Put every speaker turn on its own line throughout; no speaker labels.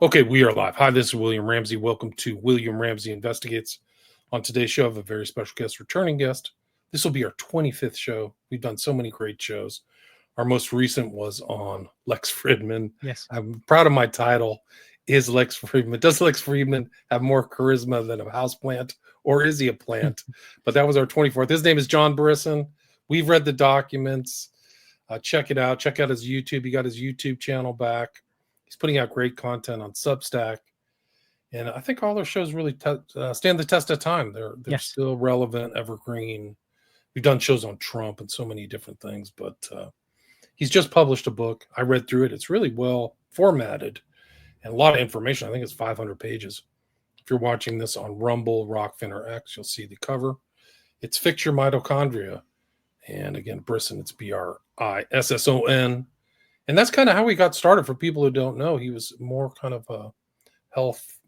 Okay, we are live. Hi, this is William Ramsey. Welcome to William Ramsey Investigates. On today's show, I have a very special guest, returning guest. This will be our 25th show. We've done so many great shows. Our most recent was on Lex Friedman.
Yes.
I'm proud of my title. Is Lex Friedman? Does Lex Friedman have more charisma than a houseplant, or is he a plant? But that was our 24th. His name is John Brisson. We've read the documents. Check it out. Check out his YouTube. He got his YouTube channel back. He's putting out great content on Substack. And I think all their shows really stand the test of time. They're
Yes.
still relevant, evergreen. We've done shows on Trump and so many different things, but he's just published a book. I read through it. It's really well formatted and a lot of information. I think it's 500 pages. If you're watching this on Rumble, Rockfin, or X, you'll see the cover. It's Fix Your Mitochondria. And again, Brisson, it's Brisson. And that's kind of how he got started. For people who don't know, he was more kind of a health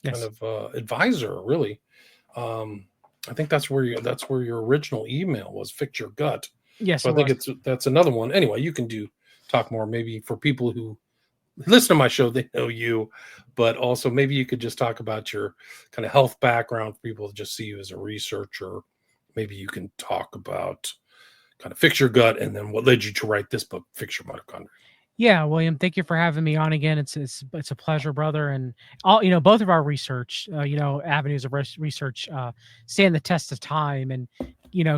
kind of advisor, really. I think that's where your original email was, Fix Your Gut.
Yes,
so I think that's another one. Anyway, you can talk more. Maybe for people who listen to my show, they know you, but also maybe you could just talk about your kind of health background for people to just see you as a researcher. Maybe you can talk about kind of Fix Your Gut and then what led you to write this book, Fix Your Mitochondria.
Yeah, William, thank you for having me on again. It's a pleasure, brother. And all both of our research, avenues of research stand the test of time and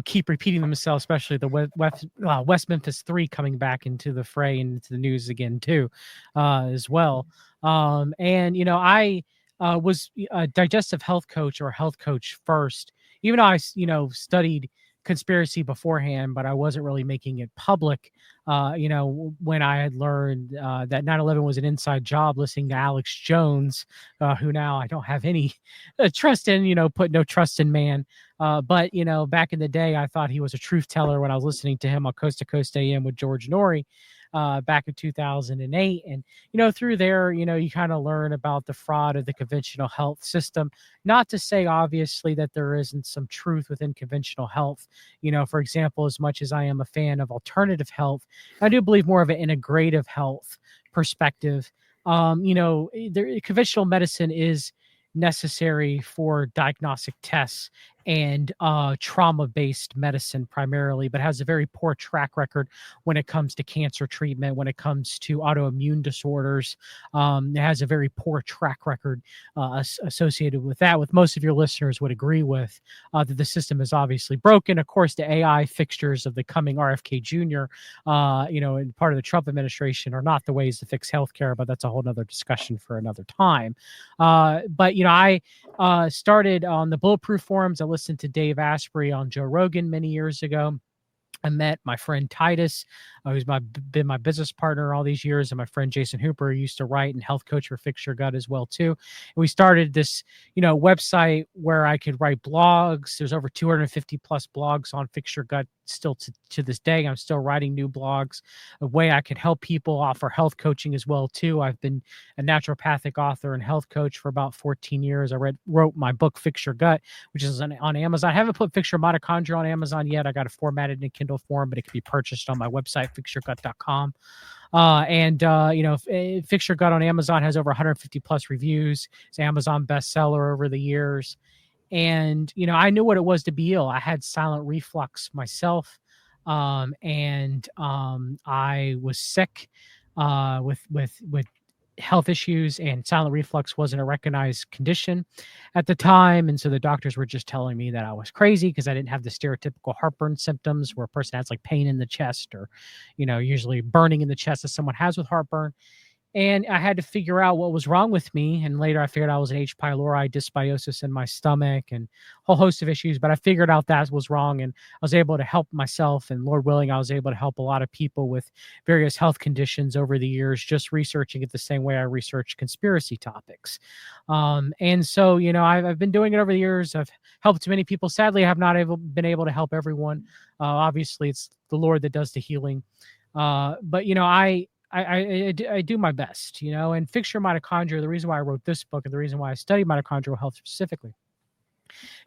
keep repeating themselves, especially the West Memphis 3 coming back into the fray and into the news again too, as well. I was a digestive health coach or health coach first, even though I studied conspiracy beforehand, but I wasn't really making it public. When I had learned that 9/11 was an inside job, listening to Alex Jones, who now I don't have any trust in, put no trust in man. But back in the day, I thought he was a truth teller when I was listening to him on Coast to Coast AM with George Norrie back in 2008. And, through there, you kind of learn about the fraud of the conventional health system. Not to say, obviously, that there isn't some truth within conventional health. For example, as much as I am a fan of alternative health, I do believe more of an integrative health perspective. Conventional medicine is necessary for diagnostic tests and trauma-based medicine primarily, but has a very poor track record when it comes to cancer treatment, when it comes to autoimmune disorders. It has a very poor track record associated with that, with most of your listeners would agree with that the system is obviously broken. Of course, the AI fixtures of the coming RFK Jr., and part of the Trump administration are not the ways to fix healthcare, but that's a whole nother discussion for another time. I started on the Bulletproof forums. I listened to Dave Asprey on Joe Rogan many years ago. I met my friend Titus, who's been my business partner all these years, and my friend Jason Hooper, who used to write and health coach for Fix Your Gut as well too. And we started this, website where I could write blogs. There's over 250 plus blogs on Fix Your Gut still to this day. I'm still writing new blogs, a way I could help people, offer health coaching as well too. I've been a naturopathic author and health coach for about 14 years. I wrote my book Fix Your Gut, which is on Amazon. I haven't put Fix Your Mitochondria on Amazon yet. I got it formatted in Kindle form, but it can be purchased on my website, fixyourgut.com. Fix Your Gut on Amazon has over 150 plus reviews. It's an Amazon bestseller over the years. And, I knew what it was to be ill. I had silent reflux myself. I was sick with health issues, and silent reflux wasn't a recognized condition at the time. And so the doctors were just telling me that I was crazy because I didn't have the stereotypical heartburn symptoms where a person has like pain in the chest or, usually burning in the chest as someone has with heartburn. And I had to figure out what was wrong with me. And later I figured out I was an H. pylori dysbiosis in my stomach and a whole host of issues. But I figured out that was wrong. And I was able to help myself. And Lord willing, I was able to help a lot of people with various health conditions over the years, just researching it the same way I research conspiracy topics. And so, I've been doing it over the years. I've helped many people. Sadly, I have not been able to help everyone. Obviously, it's the Lord that does the healing. I do my best, and Fix Your Mitochondria. The reason why I wrote this book and the reason why I study mitochondrial health specifically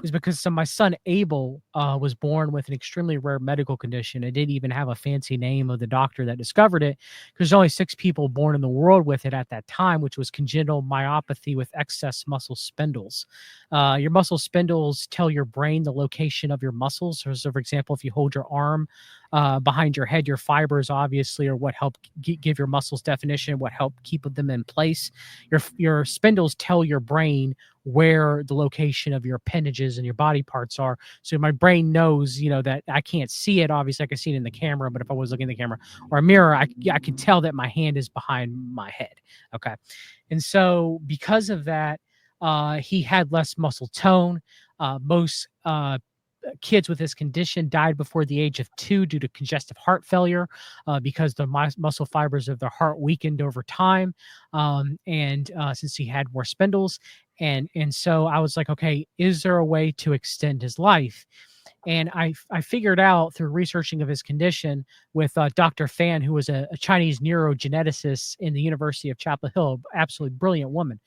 is because my son Abel was born with an extremely rare medical condition. It didn't even have a fancy name of the doctor that discovered it, because there's only 6 people born in the world with it at that time, which was congenital myopathy with excess muscle spindles. Your muscle spindles tell your brain the location of your muscles. So, for example, if you hold your arm behind your head, your fibers obviously are what help give your muscles definition, what help keep them in place. Your spindles tell your brain where the location of your appendages and your body parts are. So my brain knows, that I can't see it. Obviously, I can see it in the camera, but if I was looking at the camera or a mirror, I could tell that my hand is behind my head. Okay. And so because of that, he had less muscle tone. Most kids with this condition died before the age of 2 due to congestive heart failure, because the muscle fibers of their heart weakened over time. And since he had more spindles, and so I was like, okay, is there a way to extend his life? And I figured out through researching of his condition with Dr. Fan, who was a Chinese neurogeneticist in the University of Chapel Hill, absolutely brilliant woman,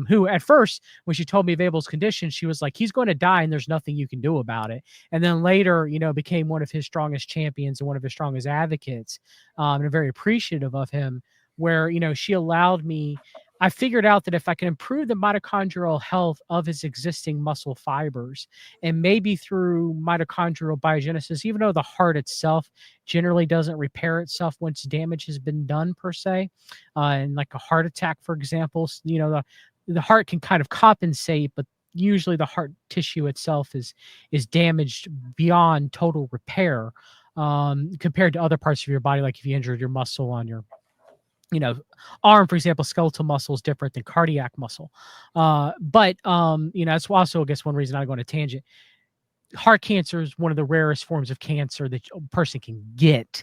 who at first, when she told me of Abel's condition, she was like, he's going to die and there's nothing you can do about it. And then later, became one of his strongest champions and one of his strongest advocates, and I'm very appreciative of him, where, she allowed me. I figured out that if I can improve the mitochondrial health of his existing muscle fibers, and maybe through mitochondrial biogenesis, even though the heart itself generally doesn't repair itself once damage has been done per se, and like a heart attack, for example, the heart can kind of compensate, but usually the heart tissue itself is damaged beyond total repair, compared to other parts of your body, like if you injured your muscle on your arm, for example. Skeletal muscle is different than cardiac muscle. But that's also, I guess, one reason I go on a tangent. Heart cancer is one of the rarest forms of cancer that a person can get,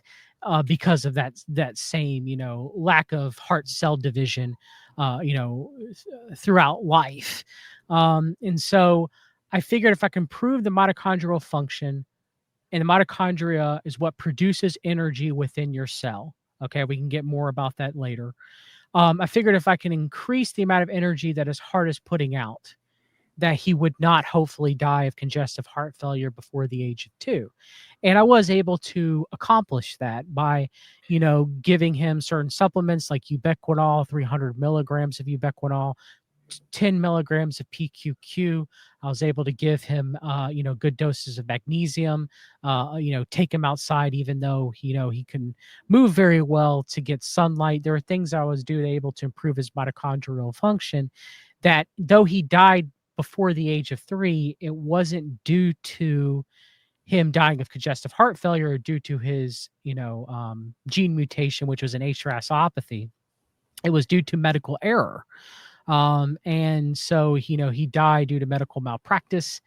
because of that same, lack of heart cell division, throughout life. And so I figured if I can improve the mitochondrial function, and the mitochondria is what produces energy within your cell. Okay, we can get more about that later. I figured if I can increase the amount of energy that his heart is putting out, that he would not hopefully die of congestive heart failure before the age of 2. And I was able to accomplish that by, giving him certain supplements like ubiquinol, 300 milligrams of ubiquinol, 10 milligrams of PQQ. I was able to give him, good doses of magnesium, take him outside, even though, he can move very well, to get sunlight. There are things I was able to improve his mitochondrial function, that though he died before the age of 3, it wasn't due to him dying of congestive heart failure or due to his, gene mutation, which was an HRASopathy. It was due to medical error. And so, he died due to medical malpractice,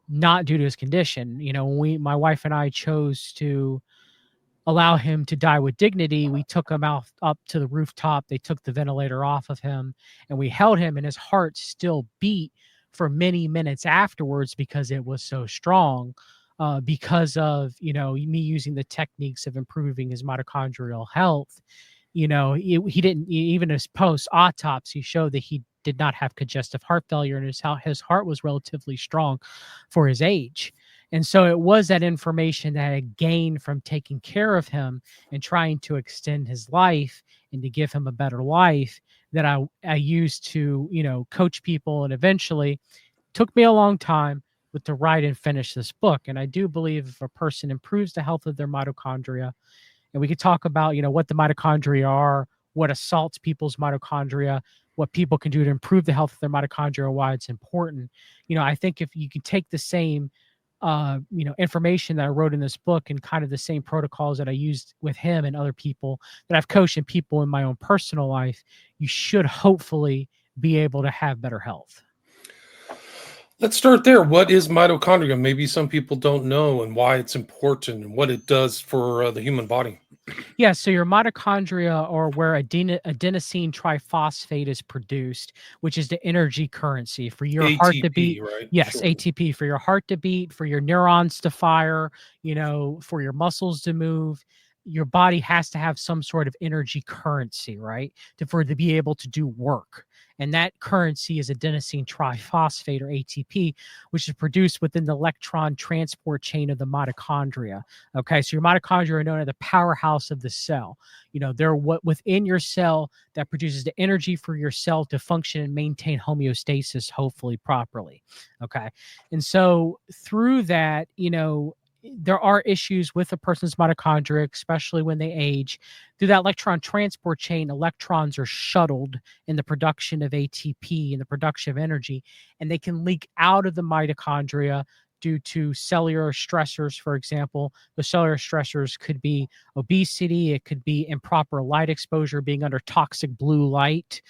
not due to his condition. When my wife and I chose to allow him to die with dignity, we took him out up to the rooftop. They took the ventilator off of him, and we held him, and his heart still beat for many minutes afterwards because it was so strong, because of, me using the techniques of improving his mitochondrial health. He didn't, even his post autopsy showed that he did not have congestive heart failure, and his heart was relatively strong for his age. And so it was that information that I gained from taking care of him and trying to extend his life and to give him a better life, that I used to, coach people, and eventually took me a long time, but to write and finish this book. And I do believe if a person improves the health of their mitochondria, and we could talk about, what the mitochondria are, what assaults people's mitochondria, what people can do to improve the health of their mitochondria, why it's important. I think if you can take the same, information that I wrote in this book, and kind of the same protocols that I used with him and other people that I've coached and people in my own personal life, you should hopefully be able to have better health.
Let's start there. What is mitochondria? Maybe some people don't know, and why it's important and what it does for the human body.
Yeah, so your mitochondria are where adenosine triphosphate is produced, which is the energy currency for your
ATP,
heart to beat.
right?
Yes,
Sure.
ATP, for your heart to beat, for your neurons to fire, for your muscles to move. your body has to have some sort of energy currency, right? For it to be able to do work. And that currency is adenosine triphosphate, or ATP, which is produced within the electron transport chain of the mitochondria. Okay, so your mitochondria are known as the powerhouse of the cell. They're what within your cell that produces the energy for your cell to function and maintain homeostasis, hopefully properly. Okay, and so through that, there are issues with a person's mitochondria, especially when they age. Through that electron transport chain, electrons are shuttled in the production of ATP and the production of energy, and they can leak out of the mitochondria due to cellular stressors. For example, the cellular stressors could be obesity, it could be improper light exposure, being under toxic blue light,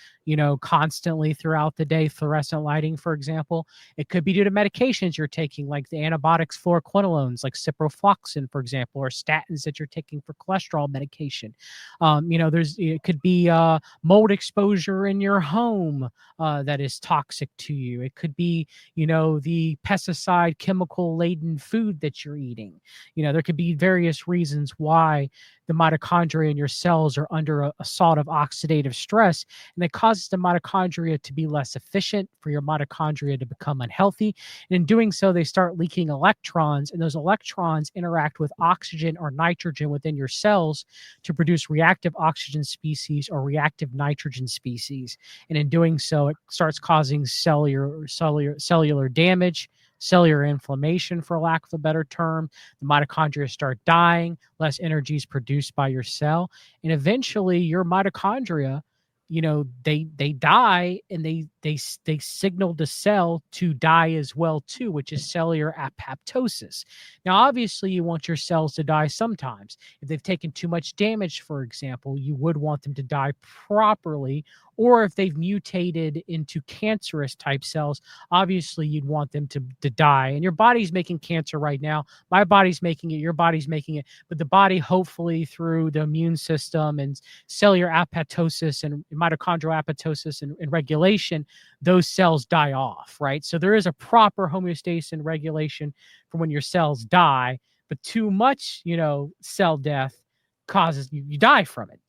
constantly throughout the day, fluorescent lighting, for example. It could be due to medications you're taking, like the antibiotics, fluoroquinolones, like ciprofloxacin, for example, or statins that you're taking for cholesterol medication. It could be mold exposure in your home that is toxic to you. It could be, the pesticide, chemical laden food that you're eating. There could be various reasons why the mitochondria in your cells are under a sort of oxidative stress, and it causes the mitochondria to be less efficient, for your mitochondria to become unhealthy. And in doing so, they start leaking electrons, and those electrons interact with oxygen or nitrogen within your cells to produce reactive oxygen species or reactive nitrogen species. And in doing so, it starts causing cellular damage, cellular inflammation, for lack of a better term. The mitochondria start dying, less energy is produced by your cell, and eventually your mitochondria, they die, and they signal the cell to die as well too, which is cellular apoptosis. Now, obviously, you want your cells to die sometimes. If they've taken too much damage, for example, you would want them to die properly. Or if they've mutated into cancerous type cells, obviously you'd want them to die. And your body's making cancer right now. My body's making it. Your body's making it. But the body, hopefully through the immune system and cellular apoptosis and mitochondrial apoptosis and regulation, those cells die off, right? So there is a proper homeostasis and regulation for when your cells die. But too much, cell death causes you die from it,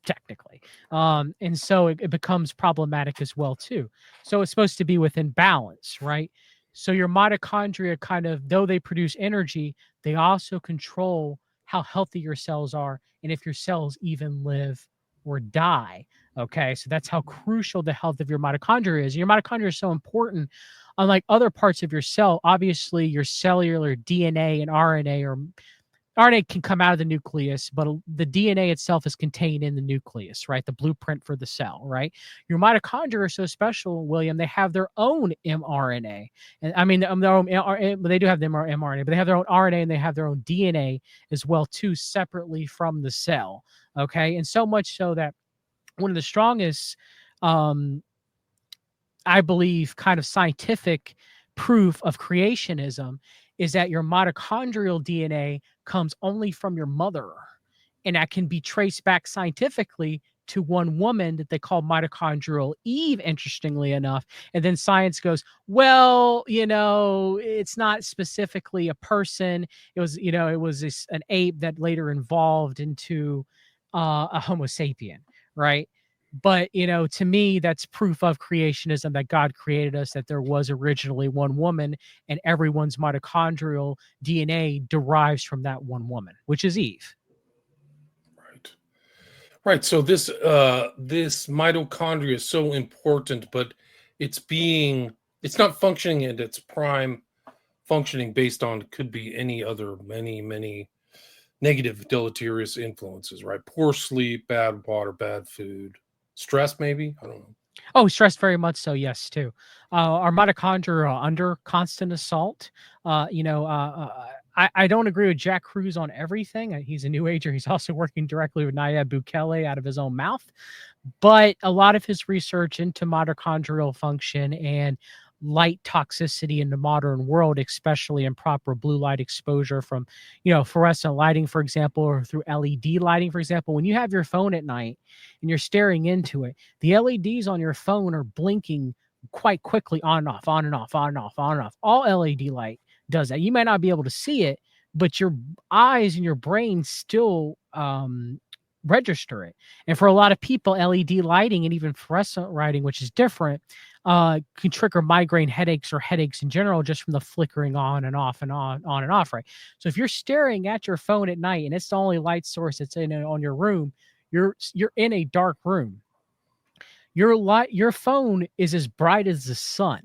technically. And so it becomes problematic as well too. So it's supposed to be within balance, right? So your mitochondria, kind of, though they produce energy, they also control how healthy your cells are and if your cells even live or die. Okay, so that's how crucial the health of your mitochondria is. Your mitochondria is so important. Unlike other parts of your cell, obviously your cellular DNA and RNA can come out of the nucleus, but the DNA itself is contained in the nucleus, right? The blueprint for the cell, right? Your mitochondria are so special, William. They have their own mRNA, and I mean their own mRNA, but they do have their mRNA, but they have their own RNA and they have their own DNA as well too, separately from the cell. Okay, and so much so that one of the strongest, I believe, kind of scientific proof of creationism is that your mitochondrial DNA comes only from your mother. And that can be traced back scientifically to one woman that they call mitochondrial Eve, interestingly enough. And then science goes, well, it's not specifically a person. It was, an ape that later evolved into a Homo sapien, right? But, to me, that's proof of creationism, that God created us, that there was originally one woman, and everyone's mitochondrial DNA derives from that one woman, which is Eve.
Right. So this mitochondria is so important, but it's not functioning at its prime functioning based on, could be any other many negative deleterious influences, right? Poor sleep, bad water, bad food, stress, maybe. I don't know.
Oh, stress, very much so. Yes, too. Our mitochondria are under constant assault. I don't agree with Jack Cruz on everything. He's a new ager. He's also working directly with Nayib Bukele out of his own mouth. But a lot of his research into mitochondrial function and light toxicity in the modern world, especially improper blue light exposure from, fluorescent lighting, for example, or through LED lighting, for example. When you have your phone at night and you're staring into it, the LEDs on your phone are blinking quite quickly, on and off, on and off, on and off, on and off. All LED light does that. You might not be able to see it, but your eyes and your brain still register it. And for a lot of people, LED lighting and even fluorescent lighting, which is different, can trigger migraine headaches or headaches in general just from the flickering on and off and on and off, right? So if you're staring at your phone at night and it's the only light source that's on your room, you're in a dark room. Your phone is as bright as the sun,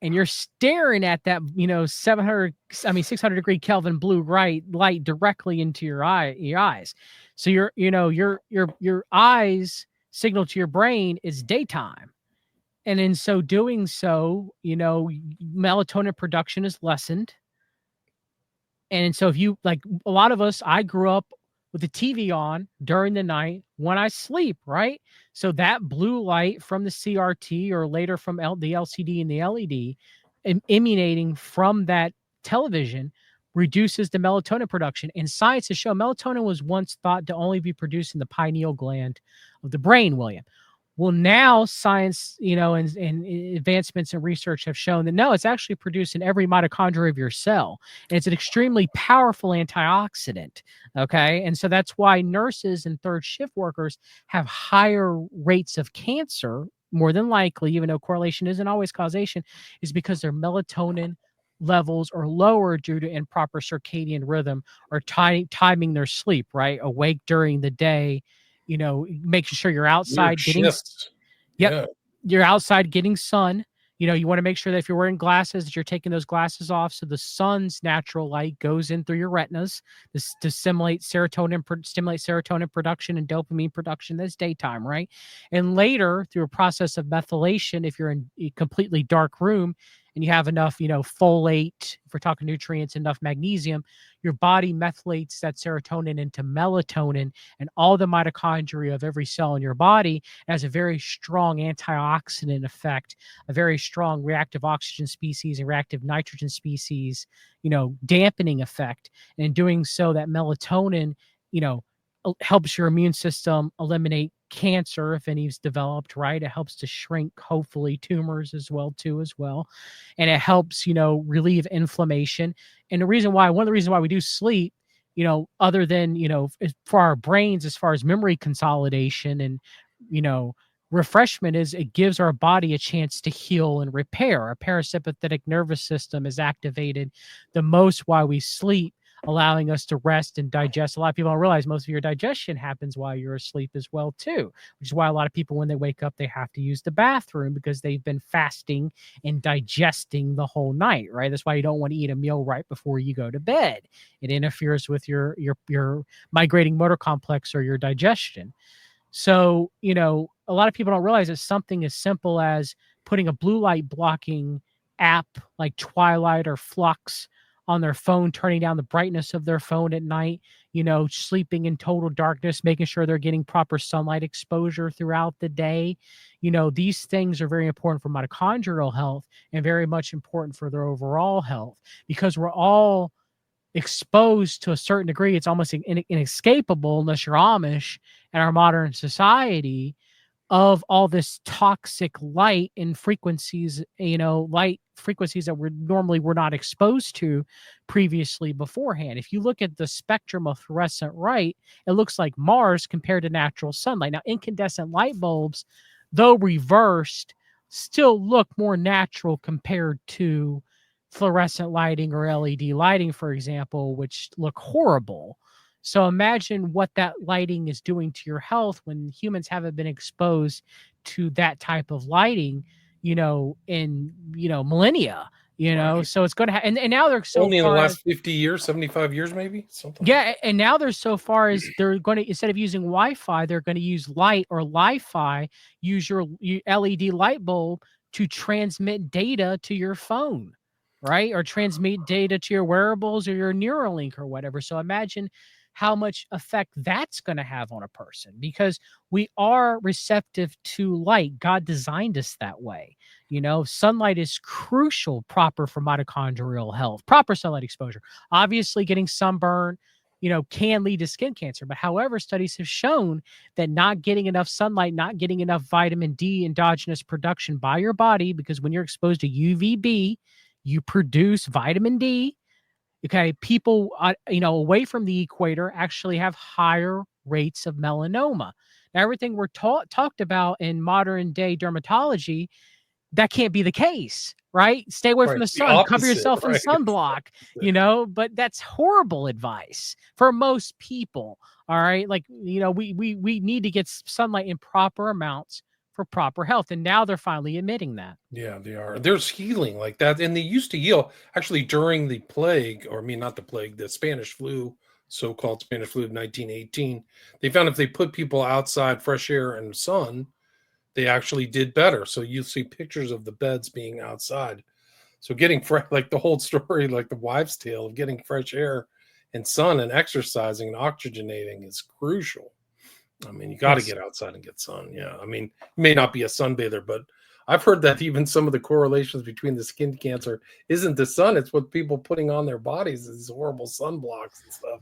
and you're staring at that 600 degree Kelvin blue light directly into your eyes. So your eyes signal to your brain is daytime, and in so doing, melatonin production is lessened. And so if you, like a lot of us, I grew up with the TV on during the night when I sleep, right? So that blue light from the CRT or later from the LCD and the LED emanating from that television reduces the melatonin production. And science has shown melatonin was once thought to only be produced in the pineal gland of the brain, William. Well, now science, and advancements in research have shown that no, it's actually produced in every mitochondria of your cell. And it's an extremely powerful antioxidant. Okay. And so that's why nurses and third shift workers have higher rates of cancer, more than likely, even though correlation isn't always causation, is because their melatonin levels are lower due to improper circadian rhythm or timing their sleep, right? Awake during the day, making sure you're outside
Weird
getting
shifts.
Yep.
Yeah.
You're outside getting sun. You want to make sure that if you're wearing glasses, that you're taking those glasses off so the sun's natural light goes in through your retinas to stimulate serotonin production and dopamine production. That's daytime, right? And later, through a process of methylation, if you're in a completely dark room and you have enough, folate, if we're talking nutrients, enough magnesium, your body methylates that serotonin into melatonin, and all the mitochondria of every cell in your body has a very strong antioxidant effect, a very strong reactive oxygen species and reactive nitrogen species, dampening effect. And in doing so, that melatonin, helps your immune system eliminate cancer if any's developed, right? It helps to shrink, hopefully, tumors as well. And it helps, relieve inflammation. And one of the reasons why we do sleep, other than, for our brains, as far as memory consolidation and, refreshment, is it gives our body a chance to heal and repair. Our parasympathetic nervous system is activated the most while we sleep, allowing us to rest and digest. A lot of people don't realize most of your digestion happens while you're asleep as well too, which is why a lot of people, when they wake up, they have to use the bathroom because they've been fasting and digesting the whole night, right? That's why you don't want to eat a meal right before you go to bed. It interferes with your migrating motor complex or your digestion. So, a lot of people don't realize that something as simple as putting a blue light blocking app like Twilight or Flux on their phone, turning down the brightness of their phone at night, sleeping in total darkness, making sure they're getting proper sunlight exposure throughout the day. These things are very important for mitochondrial health and very much important for their overall health, because we're all exposed to a certain degree. It's almost inescapable, unless you're Amish, in our modern society, of all this toxic light and frequencies, light frequencies that we're not exposed to previously beforehand. If you look at the spectrum of fluorescent light, it looks like Mars compared to natural sunlight. Now, incandescent light bulbs, though reversed, still look more natural compared to fluorescent lighting or LED lighting, for example, which look horrible. So imagine what that lighting is doing to your health when humans haven't been exposed to that type of lighting, in, millennia,
Right.
so it's going to and now they're so
Only in the
far
last 50 years, 75 years, maybe something.
yeah, and now they're so far as they're going to, instead of using Wi-Fi, they're going to use light or Li-Fi, use your LED light bulb to transmit data to your phone, right? Or transmit data to your wearables or your Neuralink or whatever. So imagine how much effect that's going to have on a person, because we are receptive to light. God designed us that way. Sunlight is crucial, proper for mitochondrial health, proper sunlight exposure. Obviously, getting sunburn, can lead to skin cancer. But however, studies have shown that not getting enough sunlight, not getting enough vitamin D endogenous production by your body, because when you're exposed to UVB, you produce vitamin D, Okay, people, away from the equator actually have higher rates of melanoma. Now, everything we're talked about in modern day dermatology, that can't be the case, right? Stay away from
Right.
the
The
sun, cover
opposite,
yourself in
right?
sunblock, but that's horrible advice for most people. All right. Like, we need to get sunlight in proper amounts for proper health. And now they're finally admitting that.
Yeah, they are. There's healing like that. And they used to heal actually during the plague, or I mean, not the plague, the Spanish flu, so-called Spanish flu of 1918. They found if they put people outside, fresh air and sun, they actually did better. So you see pictures of the beds being outside. So getting fresh, like the whole story, like the wives' tale of getting fresh air and sun and exercising and oxygenating is crucial. I mean, you got to
Yes.
get outside and get sun. Yeah. I mean, you may not be a sunbather, but I've heard that even some of the correlations between the skin cancer isn't the sun, it's what people putting on their bodies, these horrible sunblocks and stuff.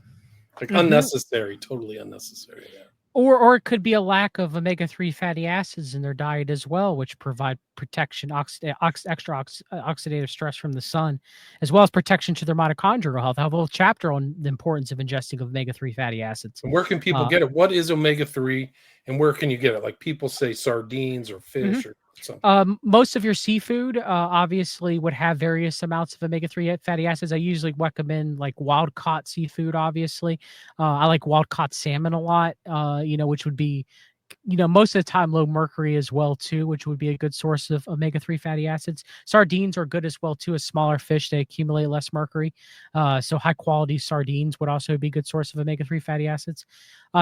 Like
Mhm.
unnecessary, totally unnecessary. Yeah.
Or it could be a lack of omega-3 fatty acids in their diet as well, which provide protection, oxidative stress from the sun, as well as protection to their mitochondrial health. I have a whole chapter on the importance of ingesting omega-3 fatty acids.
And where can people
Uh,
get it? What is omega-3 and where can you get it? Like people say sardines or
mhm.
fish or something.
Most of your seafood obviously would have various amounts of omega-3 fatty acids. I usually recommend like wild caught seafood, obviously. I like wild caught salmon a lot, which would be, most of the time low mercury as well too, which would be a good source of omega-3 fatty acids. Sardines are good as well too, as smaller fish, they accumulate less mercury. So high quality sardines would also be a good source of omega-3 fatty acids.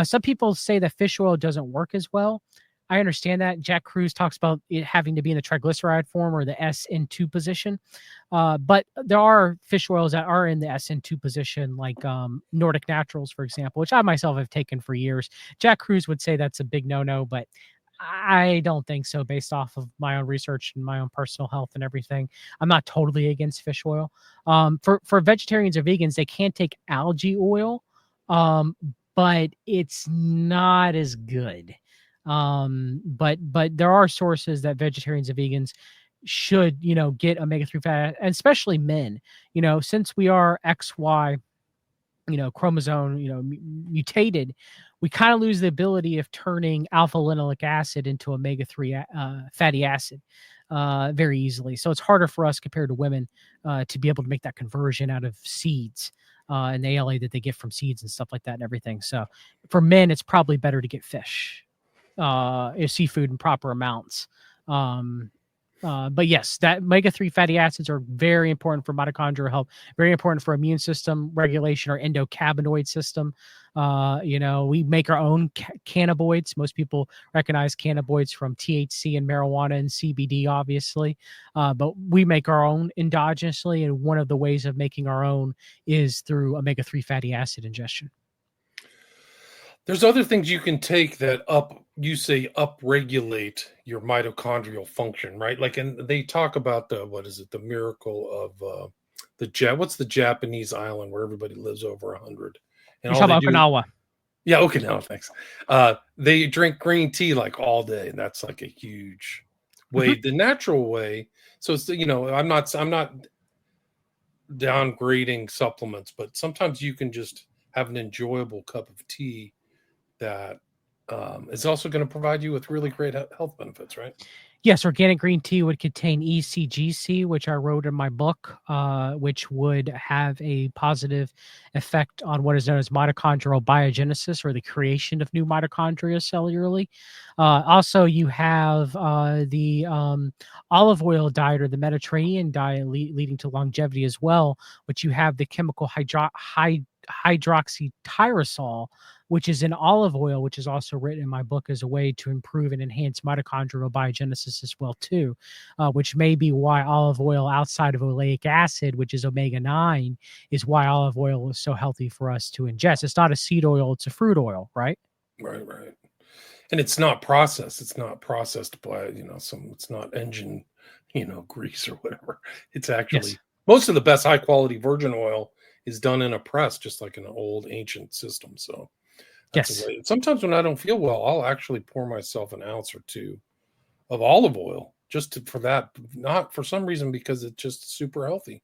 Some people say that fish oil doesn't work as well. I understand that. Jack Kruse talks about it having to be in the triglyceride form or the SN2 position. But there are fish oils that are in the SN2 position, like Nordic Naturals, for example, which I myself have taken for years. Jack Kruse would say that's a big no-no, but I don't think so based off of my own research and my own personal health and everything. I'm not totally against fish oil. For vegetarians or vegans, they can't take algae oil, um, but it's not as good. But there are sources that vegetarians and vegans should, get omega-3 fat, and especially men, since we are XY, chromosome, mutated, we kind of lose the ability of turning alpha linoleic acid into omega-3 fatty acid very easily. So it's harder for us compared to women to be able to make that conversion out of seeds and the ALA that they get from seeds and stuff like that and everything. So for men, it's probably better to get fish, seafood in proper amounts. Um, but yes, that omega-3 fatty acids are very important for mitochondrial health, very important for immune system regulation or endocannabinoid system. We make our own cannabinoids. Most people recognize cannabinoids from THC and marijuana and CBD, obviously. But we make our own endogenously. And one of the ways of making our own is through omega-3 fatty acid ingestion.
There's other things you can take that upregulate your mitochondrial function, right? Like, and they talk about what is it, the miracle of what's the Japanese island where everybody lives over 100, and
You're
all
talking
they
about
do,
Okinawa.
yeah, okay, now thanks. They drink green tea like all day, and that's like a huge way,
Mhm.
the natural way. So it's I'm not downgrading supplements, but sometimes you can just have an enjoyable cup of tea that is also going to provide you with really great health benefits, right?
Yes, organic green tea would contain ECGC, which I wrote in my book, which would have a positive effect on what is known as mitochondrial biogenesis, or the creation of new mitochondria cellularly. Also, you have the olive oil diet or the Mediterranean diet leading to longevity as well, which you have the chemical hydroxytyrosol, which is in olive oil, which is also written in my book as a way to improve and enhance mitochondrial biogenesis as well too, which may be why olive oil outside of oleic acid, which is omega-9, is why olive oil is so healthy for us to ingest. It's not a seed oil, it's a fruit oil, right?
Right, right. And it's not processed. It's not processed by, it's not engine, grease or whatever. It's
Yes.
actually most of the best high quality virgin oil is done in a press, just like an old ancient system. So that's a
Yes.
way. Sometimes when I don't feel well, I'll actually pour myself an ounce or two of olive oil just for that, not for some reason because it's just super healthy.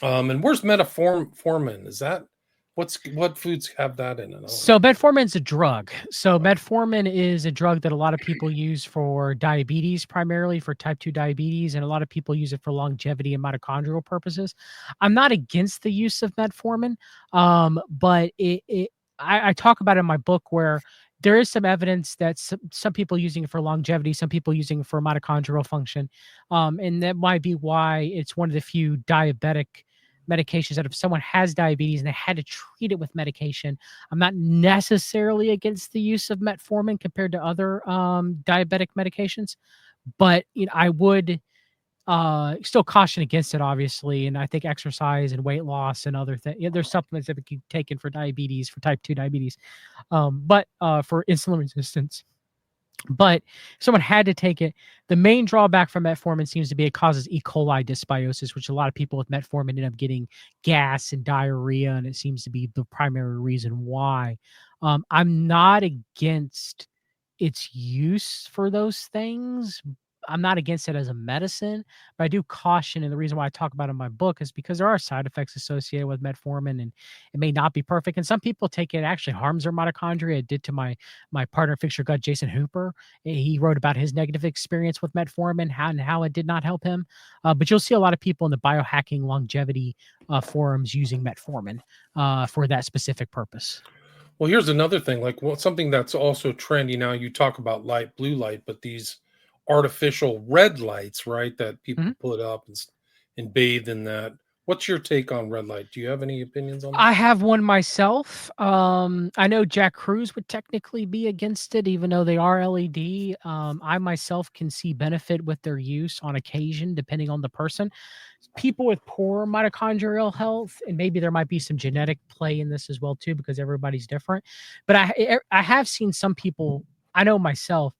And where's metformin? Is that what foods have that in it?
So metformin's a drug. So metformin is a drug that a lot of people use for diabetes, primarily for type 2 diabetes, and a lot of people use it for longevity and mitochondrial purposes. I'm not against the use of metformin, but I talk about it in my book where there is some evidence that some people using it for longevity, some people using it for mitochondrial function, and that might be why it's one of the few diabetic medications that if someone has diabetes and they had to treat it with medication, I'm not necessarily against the use of metformin compared to other diabetic medications, but I would still caution against it, obviously. And I think exercise and weight loss and other things, there's supplements that can be taken for diabetes, for type 2 diabetes, but for insulin resistance. But if someone had to take it, the main drawback from metformin seems to be it causes E. coli dysbiosis, which a lot of people with metformin end up getting gas and diarrhea, and it seems to be the primary reason why. I'm not against its use for those things. I'm not against it as a medicine, but I do caution, and the reason why I talk about it in my book is because there are side effects associated with metformin, and it may not be perfect. And some people take it actually harms their mitochondria. It did to my partner, Fix Your Gut, Jason Hooper. He wrote about his negative experience with metformin, how it did not help him. But you'll see a lot of people in the biohacking longevity forums using metformin for that specific purpose.
Well, here's another thing, like something that's also trendy now. You talk about blue light, but these artificial red lights, right? That people put up and bathe in that. What's your take on red light? Do you have any opinions on that?
I have one myself. I know Jack Cruz would technically be against it, even though they are LED. I myself can see benefit with their use on occasion, depending on the person. People with poor mitochondrial health, and maybe there might be some genetic play in this as well too, because everybody's different. But I have seen some people. I know myself.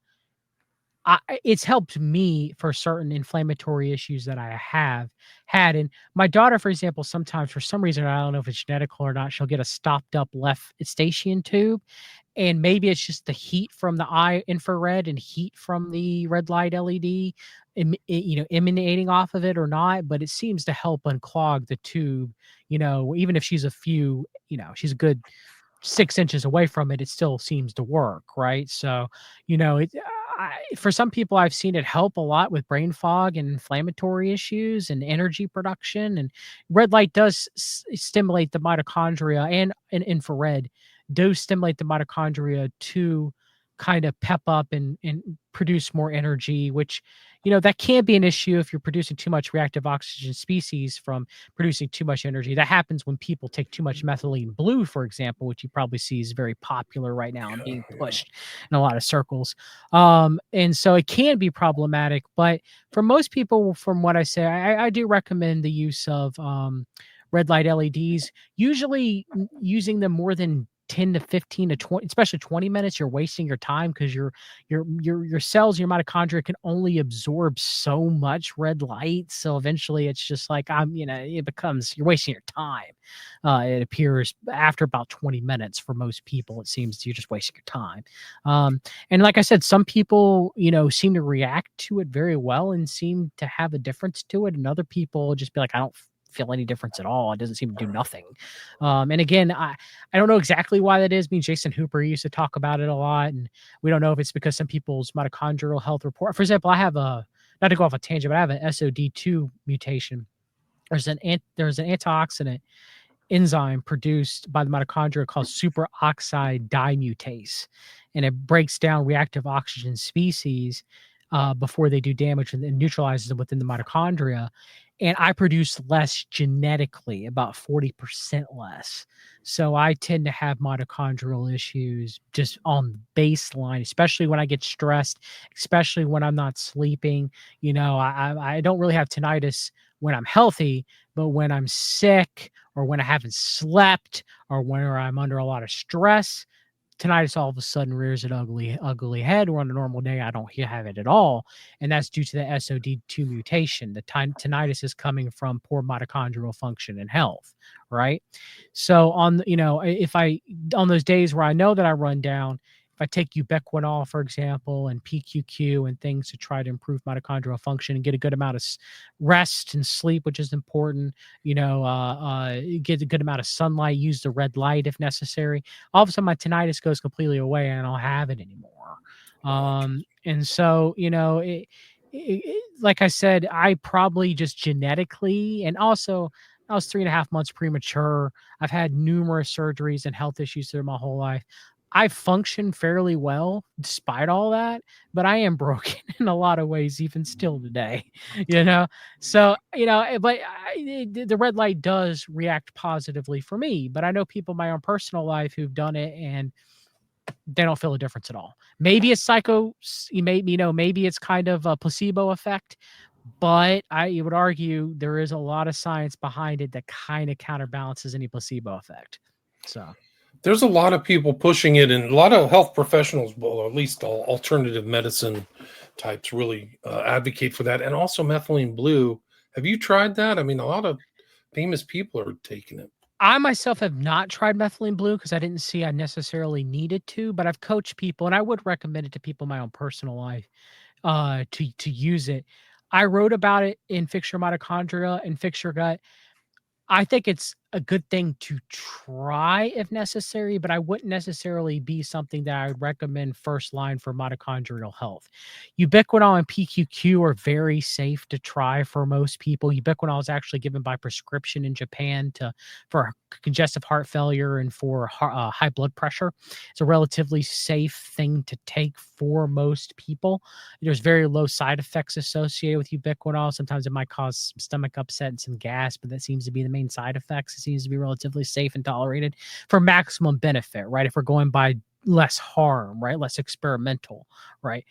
It's helped me for certain inflammatory issues that I have had. And my daughter, for example, sometimes for some reason, I don't know if it's genetical or not, she'll get a stopped up left eustachian tube. And maybe it's just the heat from the eye infrared and heat from the red light LED, emanating off of it or not. But it seems to help unclog the tube, even if she's she's a good 6 inches away from it, it still seems to work, right? So, for some people, I've seen it help a lot with brain fog and inflammatory issues and energy production. And red light does stimulate the mitochondria, and infrared do stimulate the mitochondria to kind of pep up and produce more energy, which, that can be an issue if you're producing too much reactive oxygen species from producing too much energy. That happens when people take too much methylene blue, for example, which you probably see is very popular right now and being pushed in a lot of circles. And so it can be problematic, but for most people, from what I say, I do recommend the use of red light LEDs, usually using them more than 10 to 15 to 20, especially 20 minutes, you're wasting your time, because your cells, your mitochondria can only absorb so much red light. So eventually it's just like, it becomes, you're wasting your time. It appears after about 20 minutes for most people, it seems you're just wasting your time. And like I said, some people, seem to react to it very well and seem to have a difference to it. And other people just be like, I don't feel any difference at all. It doesn't seem to do nothing. And again, I don't know exactly why that is. Me and Jason Hooper used to talk about it a lot, and we don't know if it's because some people's mitochondrial health report. For example, I have not to go off a tangent, but I have an SOD2 mutation. There's an antioxidant enzyme produced by the mitochondria called superoxide dimutase, and it breaks down reactive oxygen species before they do damage, and neutralizes them within the mitochondria. And I produce less genetically, about 40% less. So I tend to have mitochondrial issues just on baseline, especially when I get stressed, especially when I'm not sleeping. I don't really have tinnitus when I'm healthy, but when I'm sick or when I haven't slept or when I'm under a lot of stress, tinnitus all of a sudden rears an ugly head. Where on a normal day, I don't have it at all. And that's due to the SOD2 mutation. The tinnitus is coming from poor mitochondrial function and health, right? So on those days where I know that I run down if I take ubiquinol, for example, and PQQ and things to try to improve mitochondrial function and get a good amount of rest and sleep, which is important, get a good amount of sunlight, use the red light if necessary, all of a sudden my tinnitus goes completely away and I don't have it anymore. And so, like I said, I probably just genetically, and also I was 3.5 months premature. I've had numerous surgeries and health issues through my whole life. I function fairly well despite all that, but I am broken in a lot of ways, even still today, So, the red light does react positively for me, but I know people in my own personal life who've done it and they don't feel a difference at all. Maybe it's maybe it's kind of a placebo effect, but I would argue there is a lot of science behind it that kind of counterbalances any placebo effect. So
there's a lot of people pushing it, and a lot of health professionals, or at least alternative medicine types, really advocate for that. And also methylene blue. Have you tried that? I mean, a lot of famous people are taking it.
I myself have not tried methylene blue because I didn't see I necessarily needed to, but I've coached people and I would recommend it to people in my own personal life to use it. I wrote about it in Fix Your Mitochondria and Fix Your Gut. I think it's a good thing to try if necessary, but I wouldn't necessarily be something that I would recommend first line for mitochondrial health. Ubiquinol and PQQ are very safe to try for most people. Ubiquinol is actually given by prescription in Japan for congestive heart failure and for high blood pressure. It's a relatively safe thing to take for most people. There's very low side effects associated with ubiquinol. Sometimes it might cause some stomach upset and some gas, but that seems to be the main side effects. It seems to be relatively safe and tolerated for maximum benefit, right? If we're going by less harm, right? Less experimental, right?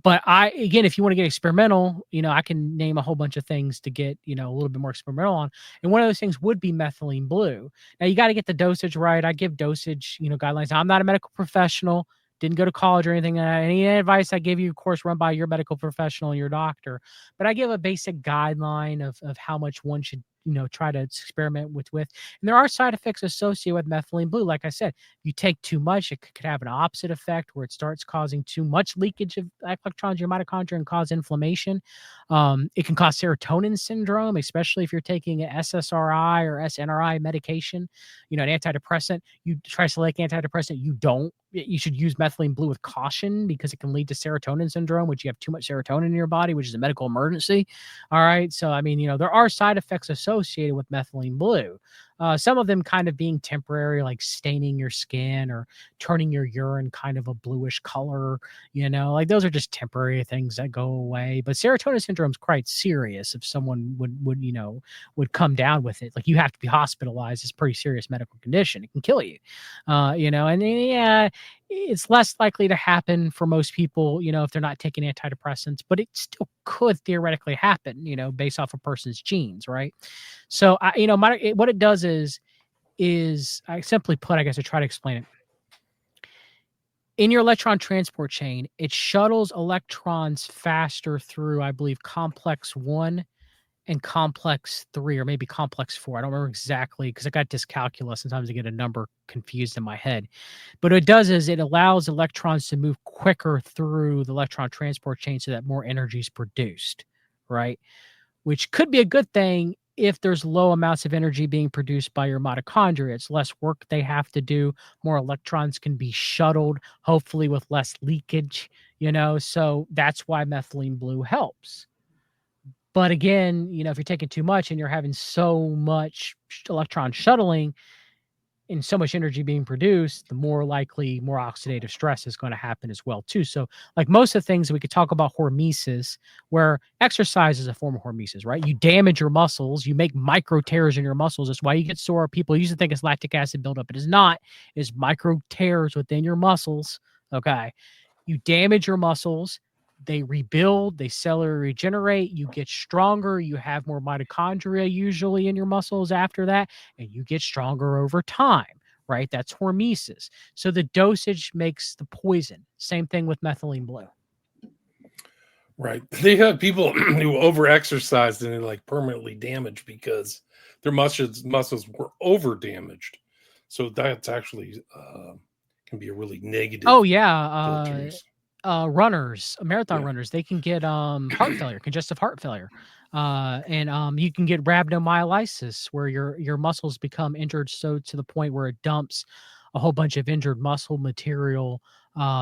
But if you want to get experimental, I can name a whole bunch of things to get, a little bit more experimental on. And one of those things would be methylene blue. Now you got to get the dosage right. I give dosage, guidelines. Now, I'm not a medical professional, didn't go to college or anything. Any advice I give you, of course, run by your medical professional and your doctor. But I give a basic guideline of how much one should, try to experiment with. And there are side effects associated with methylene blue. Like I said, you take too much, it could have an opposite effect where it starts causing too much leakage of electrons in your mitochondria and cause inflammation. It can cause serotonin syndrome, especially if you're taking an SSRI or SNRI medication, an antidepressant. You tricyclic antidepressant, you should use methylene blue with caution because it can lead to serotonin syndrome, which you have too much serotonin in your body, which is a medical emergency. All right. So, there are side effects associated with methylene blue. Some of them kind of being temporary, like staining your skin or turning your urine kind of a bluish color, like those are just temporary things that go away. But serotonin syndrome is quite serious if someone would come down with it. Like you have to be hospitalized. It's a pretty serious medical condition. It can kill you, it's less likely to happen for most people, if they're not taking antidepressants, but it still could theoretically happen, based off a person's genes, right? So, what it does is I simply put, I guess I try to explain it. In your electron transport chain, it shuttles electrons faster through, I believe, complex 1 and complex 3, or maybe complex 4. I don't remember exactly because I got dyscalculia. Sometimes I get a number confused in my head. But what it does is it allows electrons to move quicker through the electron transport chain so that more energy is produced, right? Which could be a good thing if there's low amounts of energy being produced by your mitochondria. It's less work they have to do. More electrons can be shuttled, hopefully with less leakage, so that's why methylene blue helps. But again, if you're taking too much and you're having so much electron shuttling and so much energy being produced, the more likely more oxidative stress is going to happen as well too. So like most of the things we could talk about hormesis, where exercise is a form of hormesis, right? You damage your muscles, you make micro tears in your muscles. That's why you get sore. People used to think it's lactic acid buildup. It is not. It's micro tears within your muscles. Okay. You damage your muscles. They rebuild, they cellular regenerate, you get stronger, you have more mitochondria usually in your muscles after that, and you get stronger over time, right? That's hormesis. So the dosage makes the poison. Same thing with methylene blue.
Right. They have people who over-exercised and they're like permanently damaged because their muscles were over-damaged. So that's actually can be a really negative
Oh yeah,
filters.
runners, marathon
Yeah.
runners, they can get heart failure, congestive heart failure, and you can get rhabdomyolysis, where your muscles become injured so to the point where it dumps a whole bunch of injured muscle material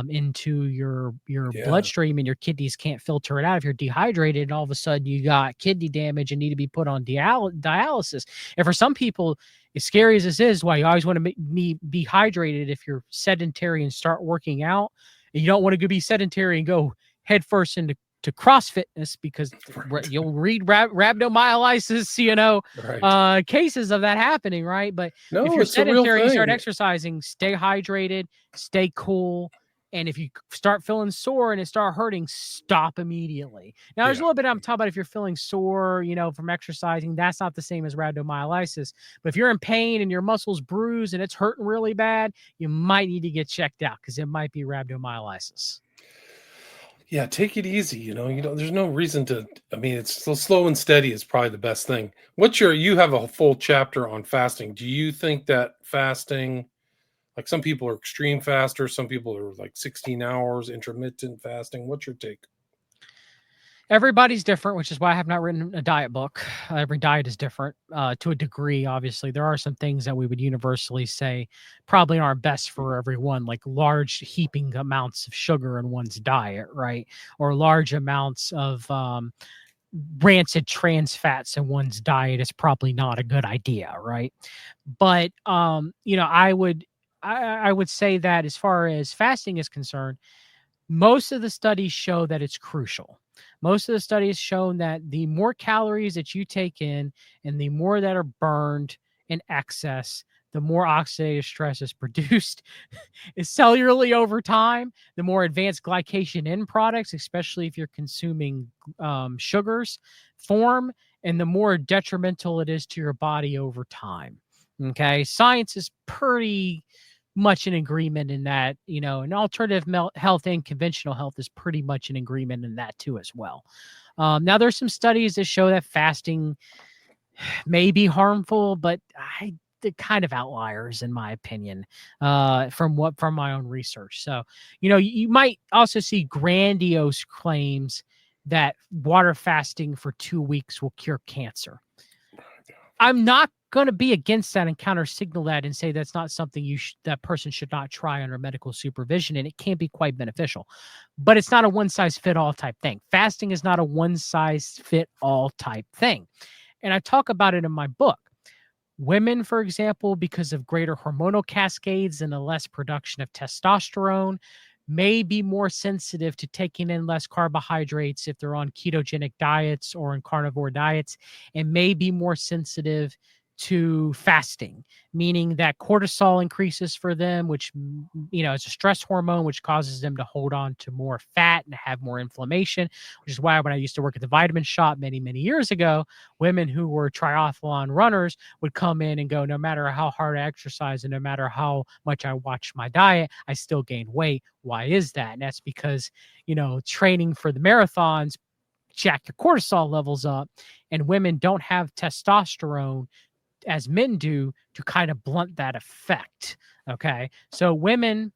into your
Yeah.
bloodstream, and your kidneys can't filter it out if you're dehydrated, and all of a sudden you got kidney damage and need to be put on dialysis. And for some people, as scary as this is, why you always want to be hydrated if you're sedentary and start working out, and you don't want to be sedentary and go headfirst into cross fitness, because
Right.
you'll read rhabdomyolysis,
Right.
cases of that happening, right? But if
No,
you're
it's a real
sedentary and you start
thing.
exercising, stay hydrated, stay cool. And if you start feeling sore and it start hurting, stop immediately. Now, there's a
Yeah.
little bit I'm talking about if you're feeling sore, from exercising. That's not the same as rhabdomyolysis. But if you're in pain and your muscles bruise and it's hurting really bad, you might need to get checked out, because it might be rhabdomyolysis.
Yeah, take it easy. There's no reason to. I mean, it's slow and steady is probably the best thing. You have a full chapter on fasting. Do you think that fasting, like some people are extreme fasters, some people are like 16 hours intermittent fasting? What's your take?
Everybody's different, which is why I have not written a diet book. Every diet is different to a degree. Obviously, there are some things that we would universally say probably aren't best for everyone, like large heaping amounts of sugar in one's diet, right? Or large amounts of rancid trans fats in one's diet is probably not a good idea, right? But I would say that as far as fasting is concerned, most of the studies show that it's crucial. Most of the studies shown that the more calories that you take in and the more that are burned in excess, the more oxidative stress is produced is cellularly over time. The more advanced glycation end products, especially if you're consuming sugars, form, and the more detrimental it is to your body over time. Okay, science is pretty much in agreement in that, and alternative health and conventional health is pretty much in agreement in that too as well. Now, there's some studies that show that fasting may be harmful, but they're kind of outliers in my opinion, from my own research. So, you might also see grandiose claims that water fasting for 2 weeks will cure cancer. I'm not going to be against that and counter signal that and say that's not something that person should not try under medical supervision, and it can be quite beneficial. But it's not a one size fit all type thing. Fasting is not a one size fit all type thing. And I talk about it in my book. Women, for example, because of greater hormonal cascades and a less production of testosterone, may be more sensitive to taking in less carbohydrates if they're on ketogenic diets or in carnivore diets, and may be more sensitive to fasting, meaning that cortisol increases for them, which, is a stress hormone, which causes them to hold on to more fat and have more inflammation, which is why when I used to work at the vitamin shop many, many years ago, women who were triathlon runners would come in and go, no matter how hard I exercise and no matter how much I watch my diet, I still gain weight. Why is that? And that's because, training for the marathons jack your cortisol levels up, and women don't have testosterone as men do to kind of blunt that effect. Okay. So women,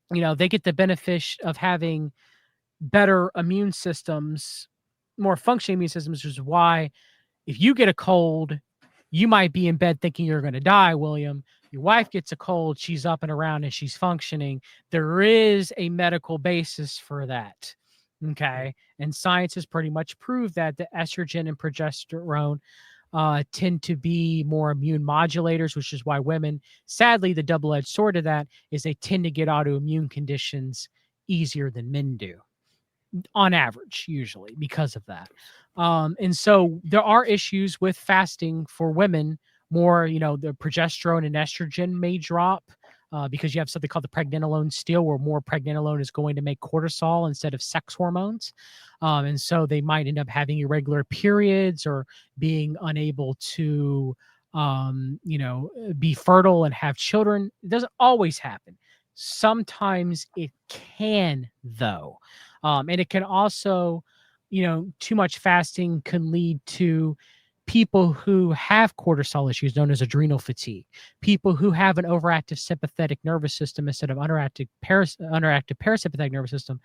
they get the benefit of having better immune systems, more functioning immune systems, which is why if you get a cold, you might be in bed thinking you're going to die, William. Your wife gets a cold, she's up and around and she's functioning. There is a medical basis for that. Okay. And science has pretty much proved that the estrogen and progesterone tend to be more immune modulators, which is why women, sadly, the double-edged sword of that is they tend to get autoimmune conditions easier than men do, on average, usually because of that. And so there are issues with fasting for women. More, the progesterone and estrogen may drop because you have something called the pregnenolone steal, where more pregnenolone is going to make cortisol instead of sex hormones. And so they might end up having irregular periods or being unable to, be fertile and have children. It doesn't always happen. Sometimes it can, though. And it can also, too much fasting can lead to people who have cortisol issues known as adrenal fatigue, people who have an overactive sympathetic nervous system instead of underactive parasympathetic nervous system,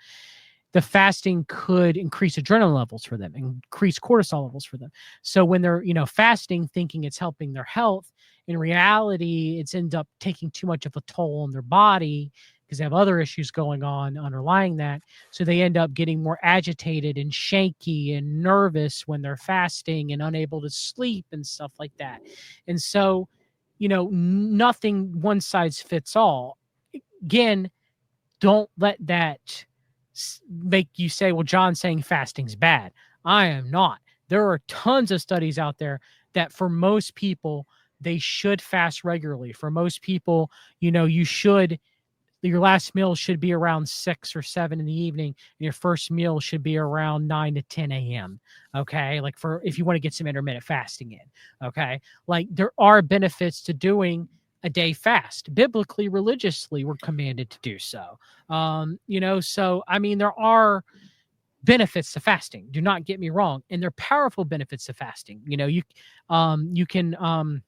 the fasting could increase adrenaline levels for them, increase cortisol levels for them. So when they're, fasting, thinking it's helping their health, in reality, it's ends up taking too much of a toll on their body because they have other issues going on underlying that. So they end up getting more agitated and shaky and nervous when they're fasting and unable to sleep and stuff like that. And so, nothing one size fits all. Again, don't let that make you say, well, John's saying fasting's bad. I am not. There are tons of studies out there that for most people, they should fast regularly. For most people, your last meal should be around 6 or 7 in the evening, and your first meal should be around 9 to 10 a.m. Okay. Like if you want to get some intermittent fasting in. Okay. Like there are benefits to doing a day fast. Biblically, religiously, we're commanded to do so. So I mean, there are benefits to fasting. Do not get me wrong, and they're powerful benefits to fasting. You can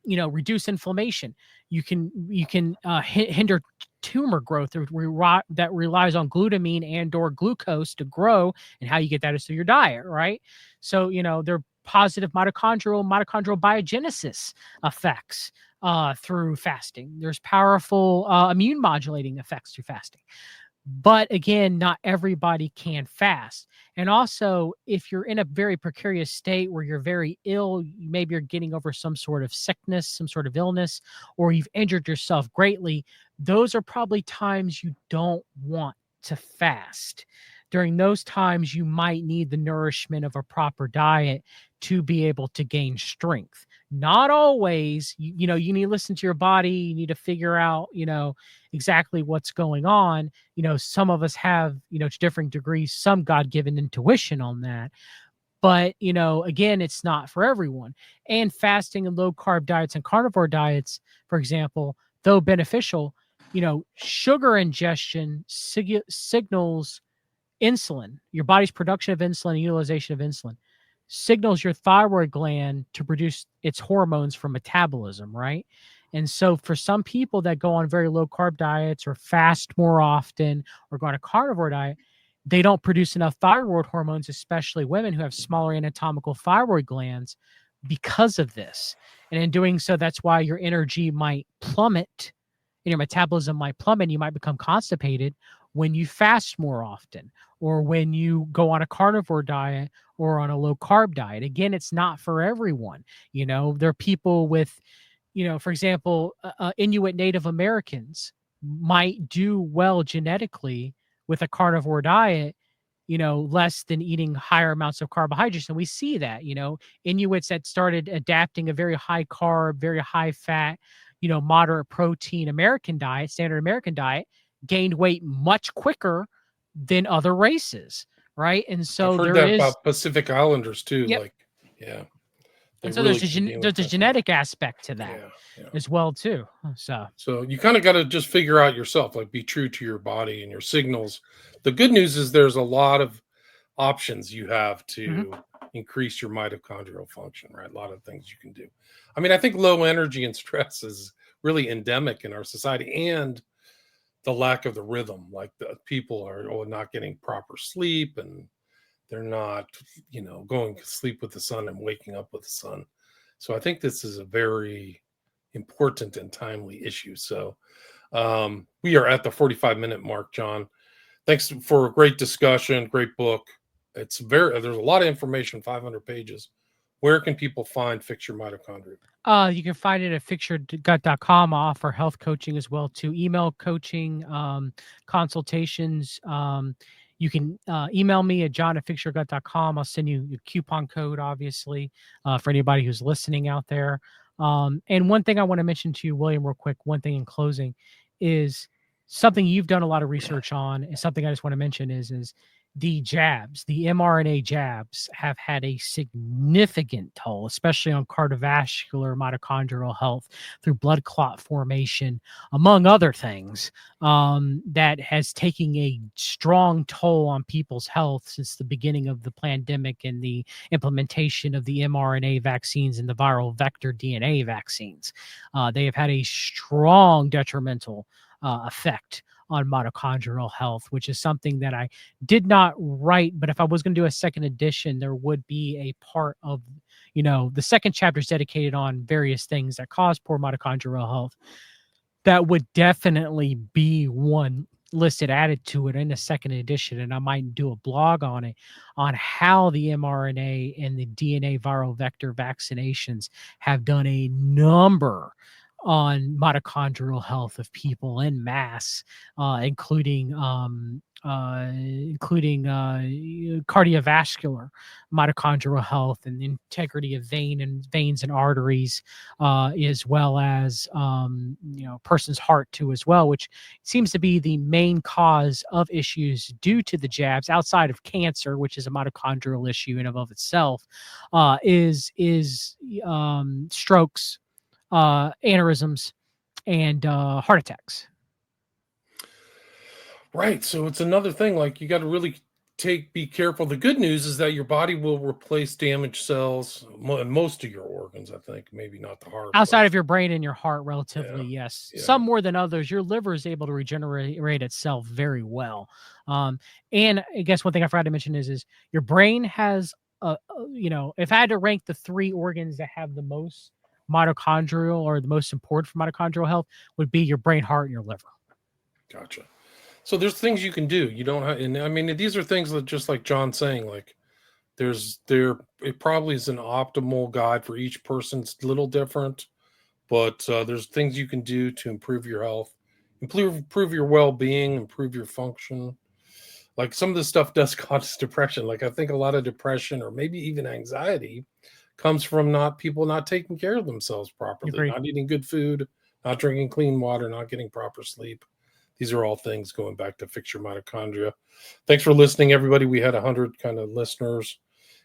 reduce inflammation. You can hinder tumor growth that relies on glutamine and or glucose to grow, and how you get that is through your diet, right? So there are positive mitochondrial biogenesis effects through fasting. There's powerful immune modulating effects through fasting. But again, not everybody can fast. And also, if you're in a very precarious state where you're very ill, maybe you're getting over some sort of sickness, some sort of illness, or you've injured yourself greatly, those are probably times you don't want to fast. During those times, you might need the nourishment of a proper diet to be able to gain strength. Not always. You need to listen to your body. You need to figure out, exactly what's going on. Some of us have, to different degrees, some God-given intuition on that. But, again, it's not for everyone. And fasting and low carb diets and carnivore diets, for example, though beneficial, sugar ingestion signals insulin, your body's production of insulin and utilization of insulin signals your thyroid gland to produce its hormones for metabolism, right? And so for some people that go on very low carb diets or fast more often or go on a carnivore diet, they don't produce enough thyroid hormones, especially women who have smaller anatomical thyroid glands because of this. And in doing so, that's why your energy might plummet and your metabolism might plummet and you might become constipated when you fast more often or when you go on a carnivore diet or on a low carb diet. Again, it's not for everyone. There are people with, for example, Inuit Native Americans might do well genetically with a carnivore diet, less than eating higher amounts of carbohydrates. And we see that, Inuits that started adapting a very high carb, very high fat, moderate protein standard American diet, gained weight much quicker than other races, right? And so
I've heard
there
that
is
about Pacific Islanders too.
Yep.
Like, yeah.
And so there's a genetic aspect to that as well too.
So you kind of got to just figure out yourself, like be true to your body and your signals. The good news is there's a lot of options you have to increase your mitochondrial function, right? A lot of things you can do. I mean, I think low energy and stress is really endemic in our society, and the lack of the rhythm. Like the people are not getting proper sleep, and they're not, going to sleep with the sun and waking up with the sun. So I think this is a very important and timely issue. So we are at the 45-minute mark, John. Thanks for a great discussion, great book. There's a lot of information, 500 pages. Where can people find Fix Your Mitochondria?
You can find it at fixyourgut.com. I offer health coaching as well too, email coaching, consultations. You can email me at john@fixyourgut.com. I'll send you a coupon code, obviously, for anybody who's listening out there. And one thing I want to mention to you, William, real quick, one thing in closing is something you've done a lot of research on, and something I just want to mention is the jabs, the mRNA jabs, have had a significant toll, especially on cardiovascular mitochondrial health through blood clot formation, among other things, that has taken a strong toll on people's health since the beginning of the pandemic and the implementation of the mRNA vaccines and the viral vector DNA vaccines. They have had a strong detrimental effect on mitochondrial health, which is something that I did not write. But if I was going to do a second edition, there would be a part of, the second chapter is dedicated on various things that cause poor mitochondrial health. That would definitely be one listed added to it in a second edition. And I might do a blog on it, on how the mRNA and the DNA viral vector vaccinations have done a number on mitochondrial health of people en masse, including cardiovascular mitochondrial health and integrity of veins and arteries, as well as person's heart too as well, which seems to be the main cause of issues due to the jabs outside of cancer, which is a mitochondrial issue in and of itself, is strokes, aneurysms, and heart attacks.
Right. So it's another thing, like you got to really be careful. The good news is that your body will replace damaged cells in most of your organs, I think, maybe not the heart.
Outside of your brain and your heart, relatively, yes.
Yeah.
Some more than others. Your liver is able to regenerate itself very well. And I guess one thing I forgot to mention is your brain has, if I had to rank the three organs that have the most mitochondrial or the most important for mitochondrial health, would be your brain, heart, and your liver.
Gotcha. So there's things you can do. You don't have, and I mean, these are things that, just like John's saying, like it probably is an optimal guide for each person. It's a little different, but there's things you can do to improve your health, improve your well-being, improve your function. Like some of this stuff does cause depression. Like I think a lot of depression or maybe even anxiety comes from people not taking care of themselves properly, not eating good food, not drinking clean water, not getting proper sleep. These are all things going back to Fix Your Mitochondria. Thanks for listening, everybody. We had 100 kind of listeners.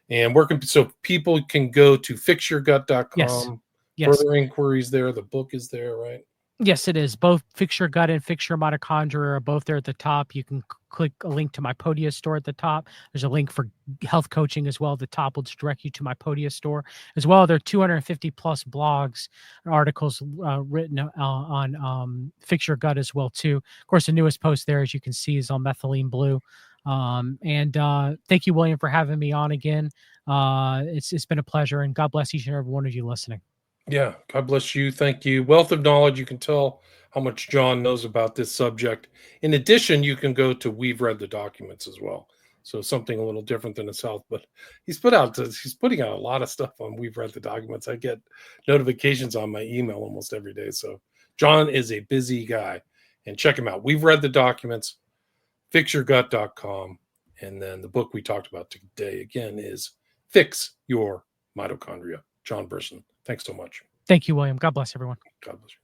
And so people can go to fixyourgut.com.
Yes.
Further inquiries there. The book is there, right?
Yes, it is. Both Fix Your Gut and Fix Your Mitochondria are both there at the top. You can click a link to my Podia store at the top. There's a link for health coaching as well at the top. Will just direct you to my Podia store. As well, there are 250 plus blogs and articles written on Fix Your Gut as well, too. Of course, the newest post there, as you can see, is on methylene blue. And thank you, William, for having me on again. It's been a pleasure, and God bless each and every one of you listening.
Yeah, God bless you. Thank you. Wealth of knowledge. You can tell how much John knows about this subject. In addition, you can go to We've Read the Documents as well. So something a little different than his health, but he's putting out a lot of stuff on We've Read the Documents. I get notifications on my email almost every day. So John is a busy guy, and check him out. We've Read the Documents, fixyourgut.com. And then the book we talked about today again is Fix Your Mitochondria. John Brisson. Thanks so much.
Thank you, William. God bless everyone.
God bless you.